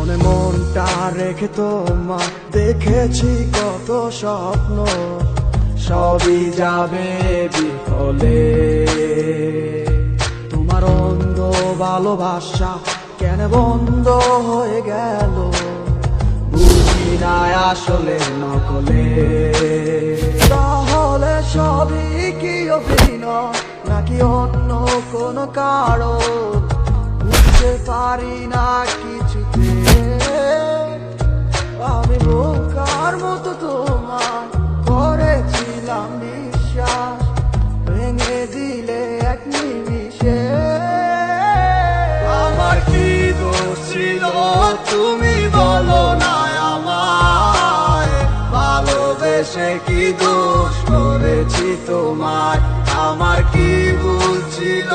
মনে মনটা রেখে তোমার দেখেছি কত স্বপ্ন, সবই যাবে বিফলে। তোমার অন্ধ ভালোবাসা কেন বন্ধ হয়ে গেল, বুঝি না আসলে নকলে। তাহলে সবই কি অভিনয় নাকি অন্য কোনো কারণ, বুঝতে পারি না কিছুতে। আমি বোকার মতো তোমার করেছিলাম বিশ্বাস, ভেঙে দিলে এক নিমিষে। আমার কি দোষ ছিল তুমি বলো না আমায়, ভালোবেসে কি দোষ করেছি তোমায়। আমার কি ভুল ছিল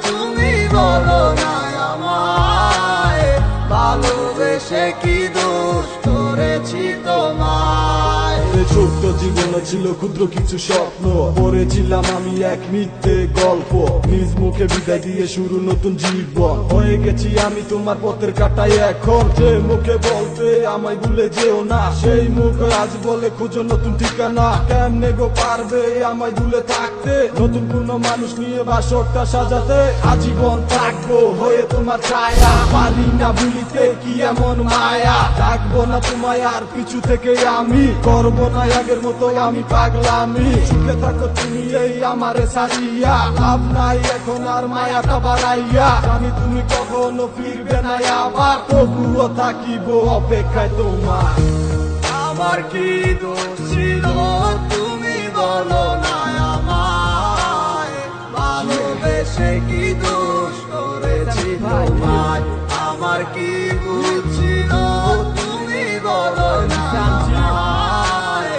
তুমি বলো না আমায়, ভালোবেসে কি দোষ করেছি তোমায়। ছোট্ট জীবনে ছিল ক্ষুদ্র কিছু স্বপ্ন, পড়েছিলাম আমি এক মিথ্যে গল্প। নিজ মুখে বিদায় দিয়ে শুরু নতুন জীবন, হয়ে গেছি আমি তোমার পথের কাটাই এখন। যে মুখে বলতে আমায় ভুলে যেও না, সেই মুখ আজ বলে খুঁজো নতুন ঠিকানা। কেমনে গো পারবে আমায় ভুলে থাকতে, নতুন কোনো মানুষ নিয়ে বাসরটা সাজাতে। আজীবন থাকবো হয়ে তোমার ছায়া, পারি না ভুলিতে কি এমন মায়া। ডাকবো না তোমায় আর পিছু থেকে আমি, করবো না আগের মতো আমি পাগলামি। সুখে থাকো তুমি এই আমারে সারিয়া, লাভ নাই এখন আর মায়াটা বাড়াইয়া। জানি তুমি কখনো ফিরবে না আবার, তবুও থাকিব অপেক্ষায় তোমার। আমার কি দোষ ছিল তুমি বলো না আমায়, ভালোবেসে কি দোষ করেছি তোমায়। আমার কি ভুল ছিল তুমি বলো না আমায়,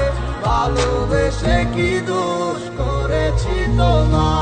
ভালোবেসে কি দোষ করেছি তোমায়।